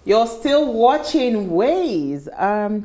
You're still watching Ways.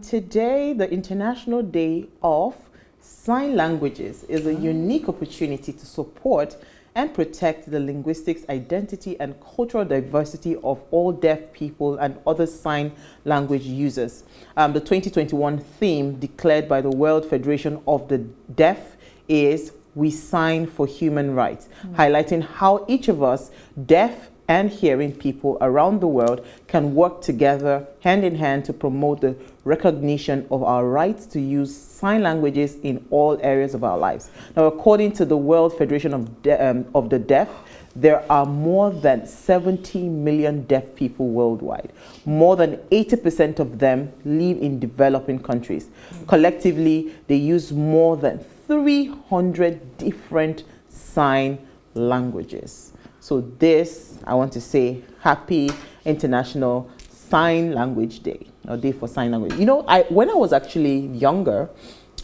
Today, the International Day of Sign Languages is a unique opportunity to support and protect the linguistics, identity, and cultural diversity of all deaf people and other sign language users. The 2021 theme declared by the World Federation of the Deaf is "We Sign for Human Rights," highlighting how each of us, deaf and hearing people around the world, can work together hand in hand to promote the recognition of our rights to use sign languages in all areas of our lives. Now, according to the World Federation of the Deaf, there are more than 70 million deaf people worldwide. More than 80% of them live in developing countries. Collectively, they use more than 300 different sign languages. So this, I want to say, happy International Sign Language Day, or Day for Sign Language. You know, when I was actually younger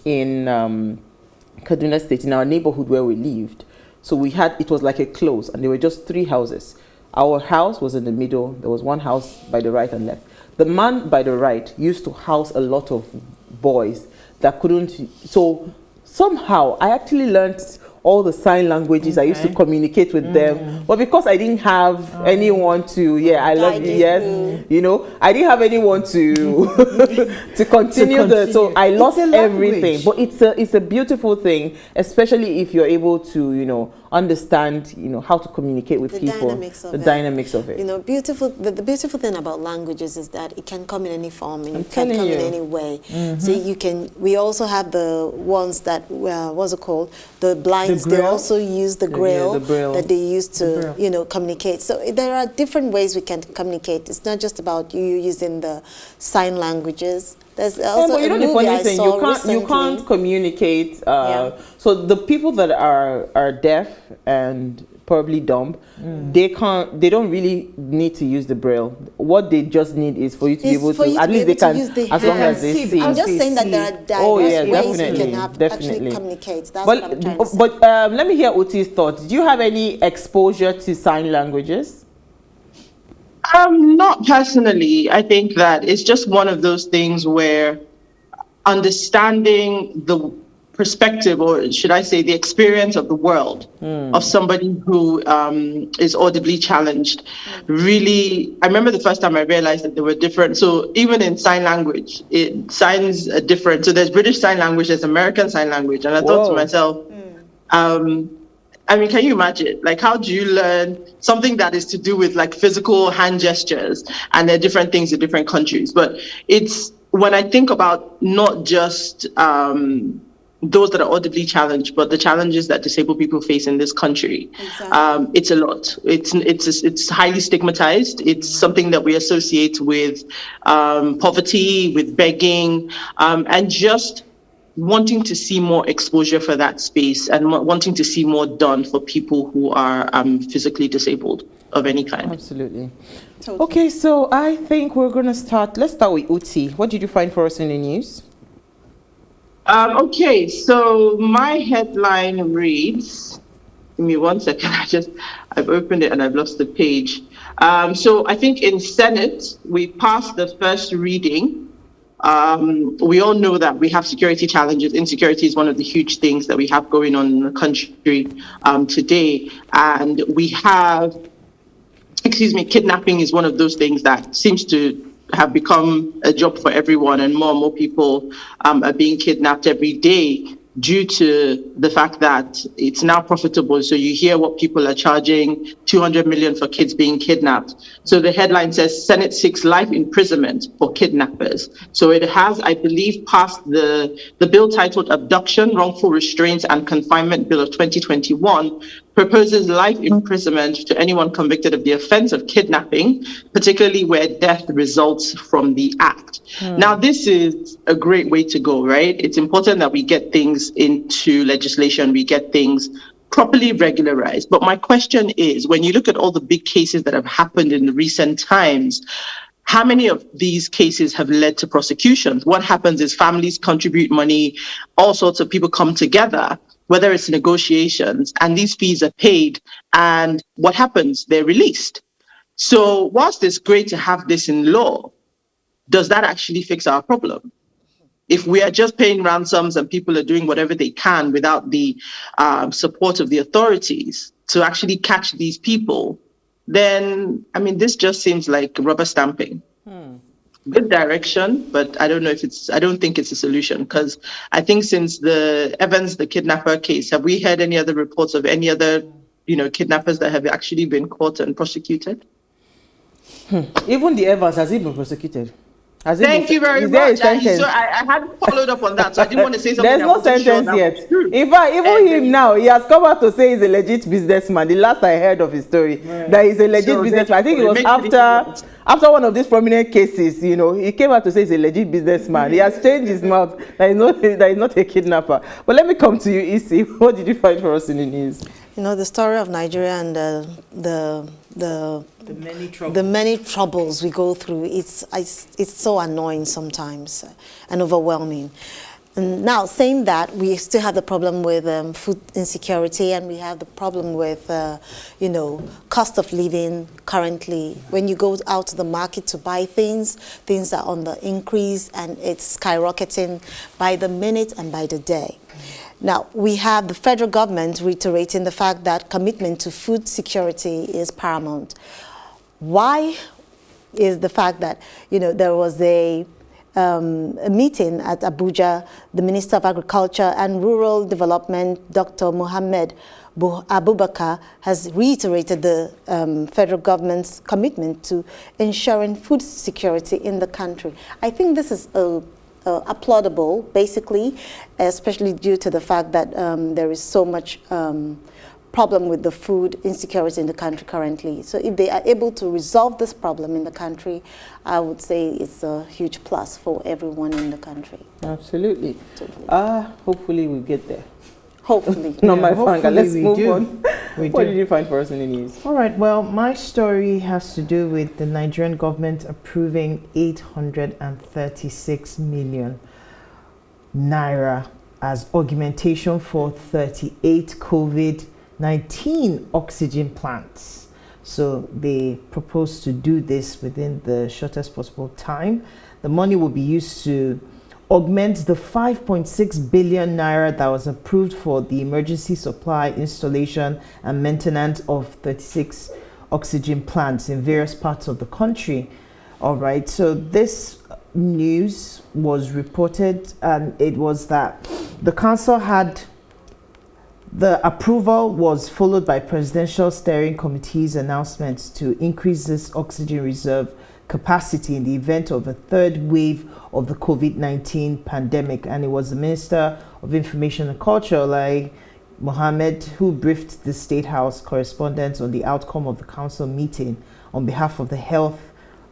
in Kaduna State, in our neighborhood where we lived, so it was like a close, and there were just 3 houses. Our house was in the middle. There was one house by the right and left. The man by the right used to house a lot of boys that couldn't, so somehow I actually learned all the sign languages. Okay. I used to communicate with them, but because I didn't have anyone to, I love you, yes, you know, I didn't have anyone to to continue so I lost everything. But it's a beautiful thing, especially if you're able to, you know, understand, you know, how to communicate with people, the dynamics of it. You know, the beautiful thing about languages is that it can come in any form and it can come in any way. So we also have the ones that, what's it called? The blinds, they also use the grill that they use to, you know, communicate. So there are different ways we can communicate. It's not just about you using the sign languages. There's also but you know the funny thing, you can't communicate. So the people that are deaf and probably dumb, they don't really need to use the braille. What they just need is for you to be able to, at least they can, as long as they see. I'm just saying that there are diverse ways you can actually communicate. That's what I'm trying to say. But let me hear Uti's thoughts. Do you have any exposure to sign languages? Not personally. I think that it's just one of those things where understanding the perspective, or should I say the experience of the world of somebody who is audibly challenged, really, I remember the first time I realized that they were different. So even in sign language, signs are different. So there's British Sign Language, there's American Sign Language. And I thought to myself, I mean, can you imagine? Like, how do you learn something that is to do with like physical hand gestures? And there are different things in different countries. But it's when I think about not just those that are audibly challenged, but the challenges that disabled people face in this country. Exactly. It's a lot. It's highly stigmatized. It's something that we associate with poverty, with begging, and just wanting to see more exposure for that space and wanting to see more done for people who are physically disabled of any kind. Absolutely. Totally. Okay, so I think we're going to start. Let's start with Uti. What did you find for us in the news? Okay, so my headline reads, give me 1 second, I've opened it and I've lost the page. So I think in Senate, we passed the first reading. We all know that we have security challenges. Insecurity is one of the huge things that we have going on in the country today. And we have, kidnapping is one of those things that seems to have become a job for everyone, and more people are being kidnapped every day due to the fact that it's now profitable. So you hear what people are charging, 200 million for kids being kidnapped. So the headline says Senate seeks life imprisonment for kidnappers. So it has, I believe, passed the bill titled Abduction, Wrongful Restraint and Confinement Bill of 2021, proposes life imprisonment to anyone convicted of the offense of kidnapping, particularly where death results from the act. Now, this is a great way to go, right? It's important that we get things into legislation, we get things properly regularized. But my question is, when you look at all the big cases that have happened in recent times, how many of these cases have led to prosecutions? What happens is families contribute money, all sorts of people come together, whether it's negotiations, and these fees are paid. And what happens? They're released. So whilst it's great to have this in law, does that actually fix our problem? If we are just paying ransoms and people are doing whatever they can without the support of the authorities to actually catch these people, then, I mean, this just seems like rubber stamping. Good direction, but I don't know if I don't think it's a solution, because I think since the Evans, the kidnapper case, have we heard any other reports of any other, kidnappers that have actually been caught and prosecuted? Even the Evans, has he been prosecuted? Thank you very much. I hadn't followed up on that, so I didn't want to say something. There's no sentence yet. In fact, even him now, he has come out to say he's a legit businessman. The last I heard of his story, that he's a legit businessman. I think it was after one of these prominent cases, he came out to say he's a legit businessman. He has changed his mouth that he's not a kidnapper. But let me come to you, Isi. What did you find for us in the news? The story of Nigeria and the many troubles we go through, it's so annoying sometimes and overwhelming. And now, saying that, we still have the problem with food insecurity, and we have the problem with, cost of living currently. When you go out to the market to buy things are on the increase, and it's skyrocketing by the minute and by the day. Now, we have the federal government reiterating the fact that commitment to food security is paramount. Why is the fact that, there was a meeting at Abuja, the Minister of Agriculture and Rural Development, Dr. Mohammed Abubakar, has reiterated the federal government's commitment to ensuring food security in the country. I think this is applaudable, basically, especially due to the fact that there is so much problem with the food insecurity in the country currently. So if they are able to resolve this problem in the country, I would say it's a huge plus for everyone in the country. Absolutely. Hopefully we get there. Hopefully. Not my fanga. Let's move on. What did you find for us in the news? All right. Well, my story has to do with the Nigerian government approving 836 million naira as augmentation for 38 COVID-19 oxygen plants. So they propose to do this within the shortest possible time. The money will be used to augment the 5.6 billion naira that was approved for the emergency supply, installation and maintenance of 36 oxygen plants in various parts of the country. All right, so this news was reported, and it was that the council had the approval was followed by Presidential Steering Committee's announcements to increase this oxygen reserve capacity in the event of a third wave of the COVID-19 pandemic. And it was the Minister of Information and Culture, like Mohammed, who briefed the State House correspondents on the outcome of the council meeting on behalf of the Health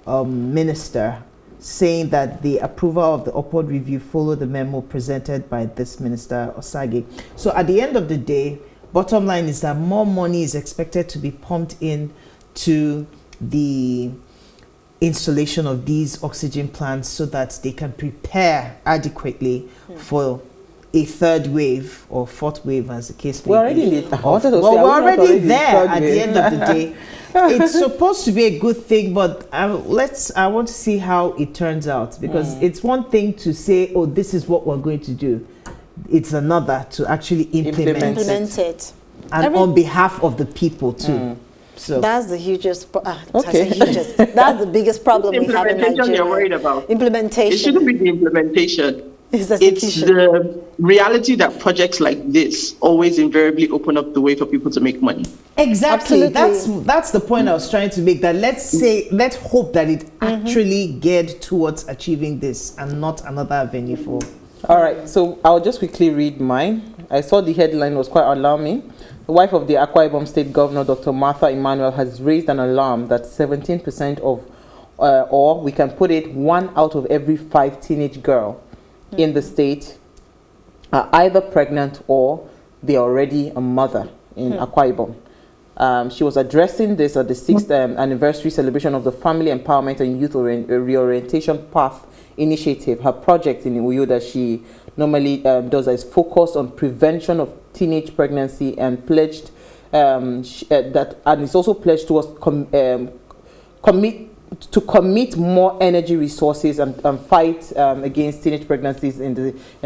Minister, saying that the approval of the upward review followed the memo presented by this Minister Osage. So at the end of the day, bottom line is that more money is expected to be pumped in to the installation of these oxygen plants so that they can prepare adequately for a third wave or fourth wave, as the case may be. We're already there. We're already there at the end of the day. It's supposed to be a good thing, but I want to see how it turns out, because it's one thing to say, oh, this is what we're going to do. It's another to actually implement it. And on behalf of the people too. So that's the hugest. That's the biggest problem we have in Nigeria. You're worried about implementation. It shouldn't be the implementation. It's the reality that projects like this always invariably open up the way for people to make money. Exactly. That's the point I was trying to make. That let's hope that it actually geared towards achieving this and not another avenue for. All right. So I'll just quickly read mine. I saw the headline was quite alarming. The wife of the Akwa Ibom State Governor, Dr. Martha Emmanuel, has raised an alarm that 17% of, or we can put it, 1 out of every 5 teenage girl in the state are either pregnant or they're already a mother in Akwa Ibom. She was addressing this at the 6th anniversary celebration of the Family Empowerment and Youth Reorientation Path Initiative. Her project in Uyo that she normally does is focused on prevention of teenage pregnancy, and pledged and it's also pledged towards commit more energy resources and fight against teenage pregnancies in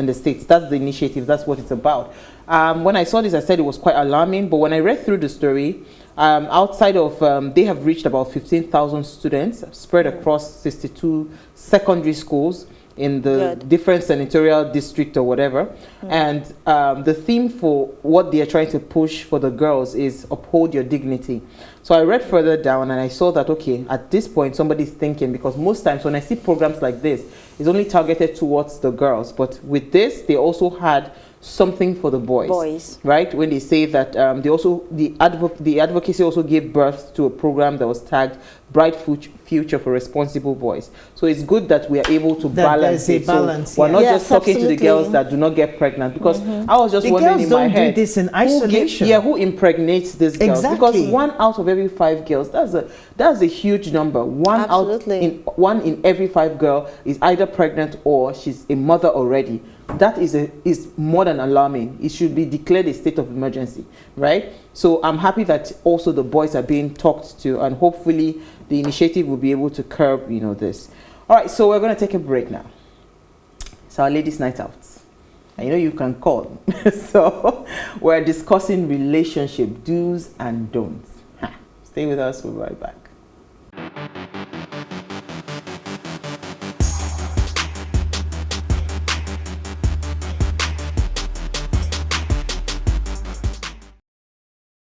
the states. That's the initiative. That's what it's about. When I saw this, I said it was quite alarming. But when I read through the story, outside of they have reached about 15,000 students spread across 62 secondary schools in the different senatorial district or whatever. And the theme for what they are trying to push for the girls is uphold your dignity. So I read further down and I saw that, okay, at this point somebody's thinking, because most times when I see programs like this, it's only targeted towards the girls. But with this, they also had something for the boys, right? When they say that they also the advocacy also gave birth to a program that was tagged Bright Future for Responsible Boys. So it's good that we are able to balance it. So we're not just talking to the girls that do not get pregnant, because I was just wondering in my head, do this in isolation. Who impregnates these girls? Because 1 out of every 5 girls, that's a huge number. One in every 5 girl is either pregnant or she's a mother already. That is more than alarming. It should be declared a state of emergency, right? So I'm happy that also the boys are being talked to, and hopefully the initiative will be able to curb, this. All right, so we're going to take a break now. It's our ladies' night out. And you can call. So we're discussing relationship do's and don'ts. Stay with us. We'll be right back.